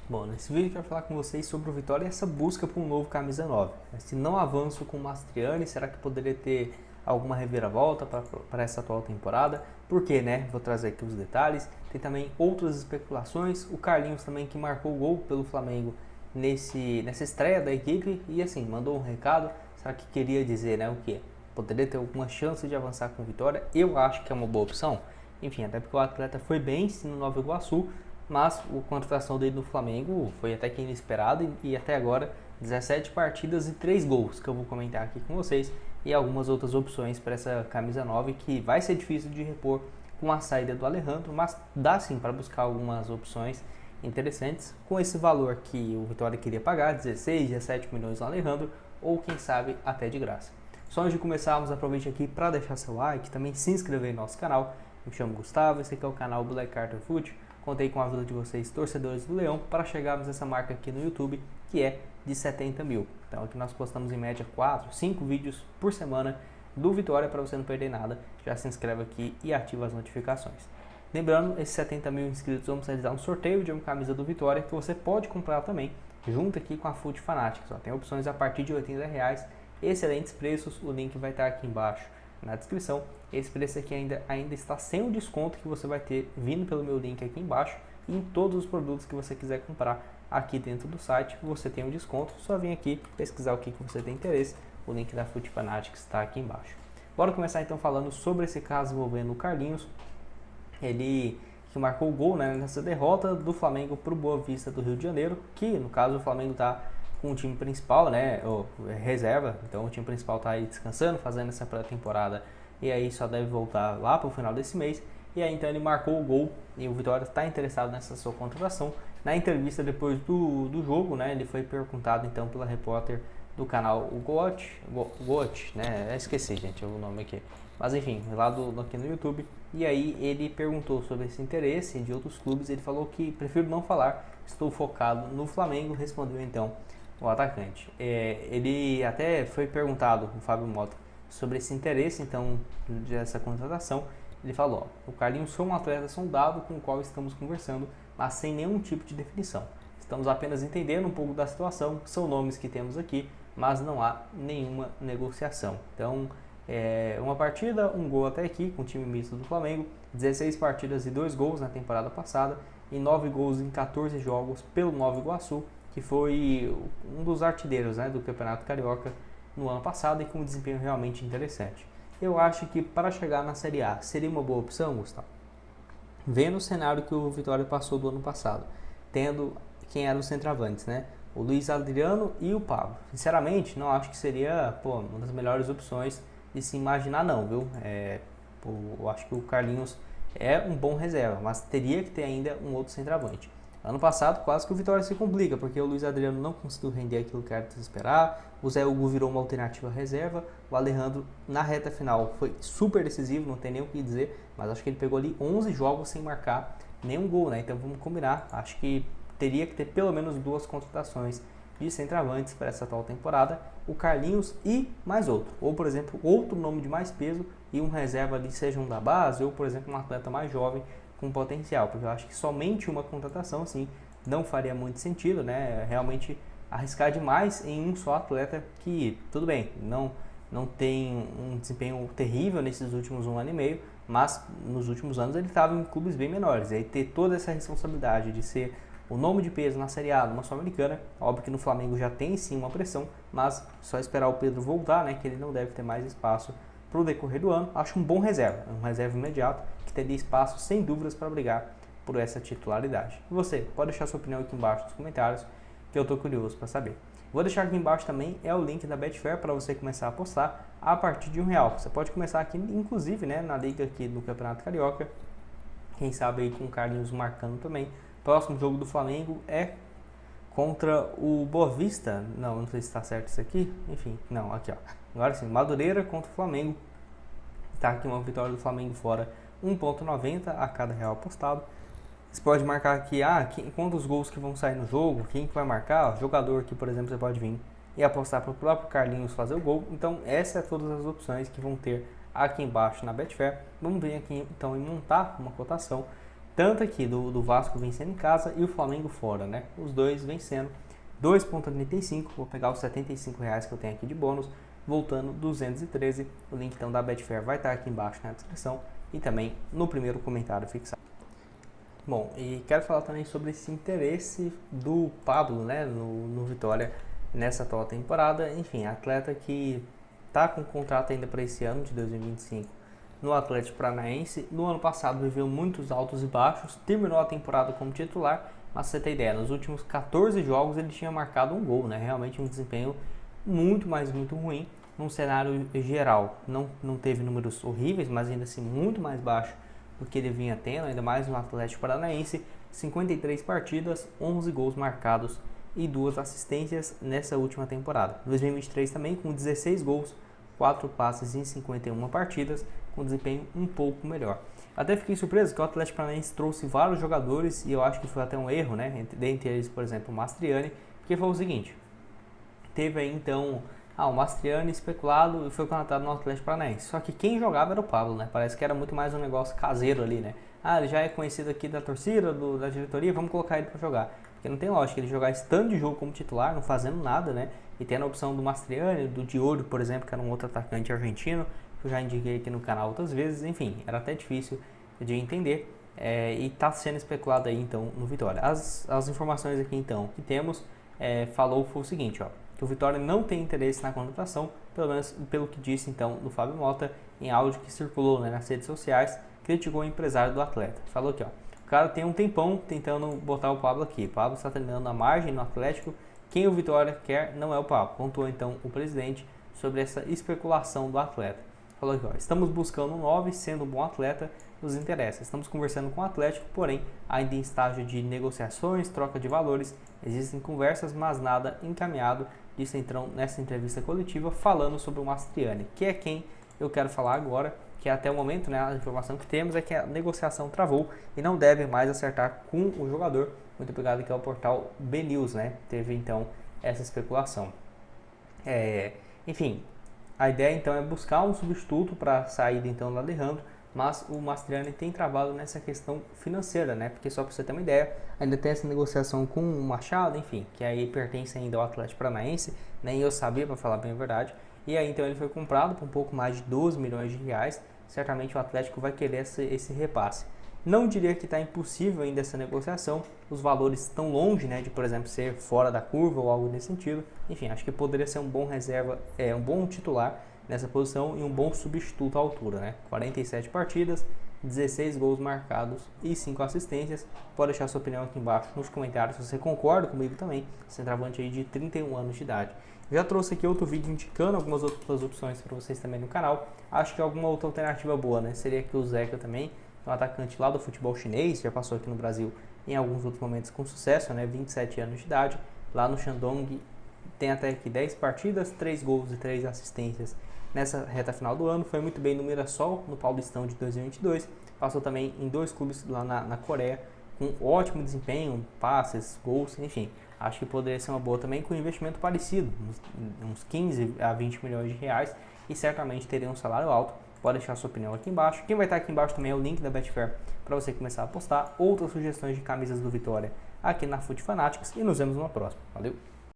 Bom, nesse vídeo eu quero falar com vocês sobre o Vitória e essa busca por um novo camisa 9. Se não avanço com o Mastriani, será que poderia ter alguma reviravolta para essa atual temporada? Por quê, né? Vou trazer aqui os detalhes. Tem também outras especulações. O Carlinhos também que marcou o gol pelo Flamengo nessa estreia da equipe e assim, mandou um recado. Será que queria dizer, né, o quê? Poderia ter alguma chance de avançar com o Vitória? Eu acho que é uma boa opção. Enfim, até porque o atleta foi bem sim no Nova Iguaçu, mas a contratação dele no Flamengo foi até que inesperada e até agora 17 partidas e 3 gols que eu vou comentar aqui com vocês e algumas outras opções para essa camisa 9 que vai ser difícil de repor com a saída do Alejandro, mas dá sim para buscar algumas opções interessantes com esse valor que o Vitória queria pagar, 16, 17 milhões no Alejandro, ou quem sabe até de graça. Só antes de começarmos, aproveite aqui para deixar seu like, também se inscrever no nosso canal. Eu me chamo Gustavo, esse aqui é o canal Black Carter Foot. Contei com a ajuda de vocês, torcedores do Leão, para chegarmos nessa marca aqui no YouTube, que é de 70 mil. Então aqui nós postamos em média 4, 5 vídeos por semana do Vitória para você não perder nada. Já se inscreve aqui e ativa as notificações. Lembrando, esses 70 mil inscritos vamos realizar um sorteio de uma camisa do Vitória que você pode comprar também, junto aqui com a Foot Fanatics. Tem opções a partir de R$80, excelentes preços, o link vai estar aqui embaixo na descrição. Esse preço aqui ainda está sem o desconto que você vai ter vindo pelo meu link aqui embaixo. E em todos os produtos que você quiser comprar aqui dentro do site, você tem um desconto. Só vem aqui pesquisar o que você tem interesse. O link da Foot Fanatics está aqui embaixo. Bora começar então falando sobre esse caso envolvendo o Carlinhos. Ele que marcou o gol, né, nessa derrota do Flamengo para o Boa Vista do Rio de Janeiro. Que no caso o Flamengo está com o time principal, né, ou reserva, então o time principal está aí descansando, fazendo essa pré-temporada e aí só deve voltar lá para o final desse mês. E aí então ele marcou o gol e o Vitória está interessado nessa sua contratação. Na entrevista depois do jogo, né, ele foi perguntado então pela repórter do canal o Goat, né, eu esqueci gente o nome aqui, mas enfim, lá aqui no YouTube. E aí ele perguntou sobre esse interesse de outros clubes, ele falou que prefiro não falar, estou focado no Flamengo, respondeu então o atacante. Ele até foi perguntado, o Fábio Mota, sobre esse interesse então dessa contratação. Ele falou: o Carlinhos foi um atleta sondado com o qual estamos conversando, mas sem nenhum tipo de definição. Estamos apenas entendendo um pouco da situação, são nomes que temos aqui, mas não há nenhuma negociação. Então, uma partida, um gol até aqui com o time misto do Flamengo, 16 partidas e 2 gols na temporada passada e 9 gols em 14 jogos pelo Nova Iguaçu, que foi um dos artilheiros, né, do Campeonato Carioca no ano passado e com um desempenho realmente interessante. Eu acho que para chegar na Série A seria uma boa opção, Gustavo. Vendo o cenário que o Vitória passou do ano passado, tendo quem eram os centroavantes, né? O Luiz Adriano e o Pablo. Sinceramente, não acho que seria uma das melhores opções de se imaginar não, viu? Eu acho que o Carlinhos é um bom reserva, mas teria que ter ainda um outro centroavante. Ano passado quase que o Vitória se complica, porque o Luiz Adriano não conseguiu render aquilo que era de se esperar, o Zé Hugo virou uma alternativa reserva, o Alejandro na reta final foi super decisivo, não tem nem o que dizer, mas acho que ele pegou ali 11 jogos sem marcar nenhum gol, né? Então vamos combinar, acho que teria que ter pelo menos 2 contratações de centroavantes para essa atual temporada, o Carlinhos e mais outro, ou por exemplo outro nome de mais peso e um reserva ali, seja um da base ou por exemplo um atleta mais jovem com potencial, porque eu acho que somente uma contratação assim não faria muito sentido, né? Realmente arriscar demais em um só atleta que, tudo bem, não tem um desempenho terrível nesses últimos 1 ano e meio, mas nos últimos anos ele estava em clubes bem menores, e aí ter toda essa responsabilidade de ser o nome de peso na Série A, numa Sul-Americana, óbvio que no Flamengo já tem sim uma pressão, mas só esperar o Pedro voltar, né, que ele não deve ter mais espaço para o decorrer do ano. Acho um bom reserva, um reserva imediato, que teria espaço sem dúvidas para brigar por essa titularidade. E você, pode deixar sua opinião aqui embaixo nos comentários, que eu estou curioso para saber. Vou deixar aqui embaixo também o link da Betfair para você começar a apostar a partir de R$1. Você pode começar aqui, inclusive, né, na liga aqui do Campeonato Carioca, quem sabe aí com o Carlinhos marcando também. Próximo jogo do Flamengo é contra o Boa Vista. Não sei se está certo isso aqui. Enfim, não, aqui ó. Agora sim, Madureira contra o Flamengo. Está aqui uma vitória do Flamengo fora, 1,90 a cada real apostado. Você pode marcar aqui, quantos gols que vão sair no jogo, quem que vai marcar, jogador que, por exemplo, você pode vir e apostar para o próprio Carlinhos fazer o gol. Então, essas são todas as opções que vão ter aqui embaixo na Betfair. Vamos ver aqui então em montar uma cotação tanto aqui do Vasco vencendo em casa e o Flamengo fora, né? Os dois vencendo 2,35. Vou pegar os R$ 75 que eu tenho aqui de bônus, voltando 213. O link então da Betfair vai estar aqui embaixo na descrição e também no primeiro comentário fixado. Bom, e quero falar também sobre esse interesse do Pablo, né, no Vitória nessa atual temporada. Enfim, atleta que está com contrato ainda para esse ano de 2025 no Atlético Paranaense. No ano passado viveu muitos altos e baixos, terminou a temporada como titular, mas você tem ideia, nos últimos 14 jogos ele tinha marcado um gol, né? Realmente um desempenho muito ruim num cenário geral. Não teve números horríveis, mas ainda assim muito mais baixo do que ele vinha tendo, ainda mais no Atlético Paranaense. 53 partidas, 11 gols marcados e 2 assistências nessa última temporada. 2023 também com 16 gols, 4 passes em 51 partidas, com desempenho um pouco melhor. Até fiquei surpreso que o Atlético Paranaense trouxe vários jogadores, e eu acho que foi até um erro, né? Dentre eles, por exemplo, o Mastriani, porque foi o seguinte: teve aí então o Mastriani especulado e foi contratado no Atlético Paranaense. Só que quem jogava era o Pablo, né? Parece que era muito mais um negócio caseiro ali, né? Ele já é conhecido aqui da torcida, da diretoria, vamos colocar ele para jogar. Porque não tem lógica ele jogar esse tanto de jogo como titular, não fazendo nada, né? E tendo a opção do Mastriani, do Diogo, por exemplo, que era um outro atacante argentino, que eu já indiquei aqui no canal outras vezes. Enfim, era até difícil de entender. E está sendo especulado aí então no Vitória. As informações aqui então que temos, foi o seguinte, ó, que o Vitória não tem interesse na contratação, pelo menos pelo que disse então do Fábio Mota em áudio que circulou, né, nas redes sociais. Criticou o empresário do atleta. Falou aqui, ó: o cara tem um tempão tentando botar o Pablo aqui. O Pablo está treinando à margem no Atlético. Quem o Vitória quer não é o Pablo. Pontuou então o presidente sobre essa especulação do atleta. Falou aqui, ó: estamos buscando um 9, sendo um bom atleta, nos interessa. Estamos conversando com o Atlético, porém ainda em estágio de negociações, troca de valores. Existem conversas, mas nada encaminhado. Disse então nessa entrevista coletiva, falando sobre o Mastriani, que é quem eu quero falar agora, que até o momento, né, a informação que temos é que a negociação travou e não deve mais acertar com o jogador. Muito obrigado aqui ao portal BNews, né? Teve então essa especulação. Enfim, a ideia então é buscar um substituto para a saída então do Alejandro, mas o Mastriani tem travado nessa questão financeira, né? Porque só para você ter uma ideia, ainda tem essa negociação com o Machado, enfim, que aí pertence ainda ao Atlético Paranaense, nem eu sabia, para falar bem a verdade. E aí então ele foi comprado por um pouco mais de 12 milhões de reais. Certamente o Atlético vai querer esse repasse. Não diria que está impossível ainda essa negociação, os valores estão longe, né, de, por exemplo, ser fora da curva ou algo nesse sentido. Enfim, acho que poderia ser um bom reserva, um bom titular nessa posição e um bom substituto à altura, né? 47 partidas, 16 gols marcados e 5 assistências. Pode deixar sua opinião aqui embaixo nos comentários se você concorda comigo também, centroavante aí de 31 anos de idade. Já trouxe aqui outro vídeo indicando algumas outras opções para vocês também no canal. Acho que alguma outra alternativa boa, né? Seria aqui o Zeca também, um atacante lá do futebol chinês, já passou aqui no Brasil em alguns outros momentos com sucesso, né? 27 anos de idade, lá no Shandong, tem até aqui 10 partidas, 3 gols e 3 assistências nessa reta final do ano. Foi muito bem no Mirassol, no Paulistão de 2022, passou também em 2 clubes lá na Coreia, com ótimo desempenho, passes, gols, enfim. Acho que poderia ser uma boa também com um investimento parecido, uns 15 a 20 milhões de reais, e certamente teria um salário alto. Pode deixar sua opinião aqui embaixo. Quem vai estar aqui embaixo também é o link da Betfair para você começar a postar outras sugestões de camisas do Vitória aqui na Foot Fanatics, e nos vemos numa próxima. Valeu!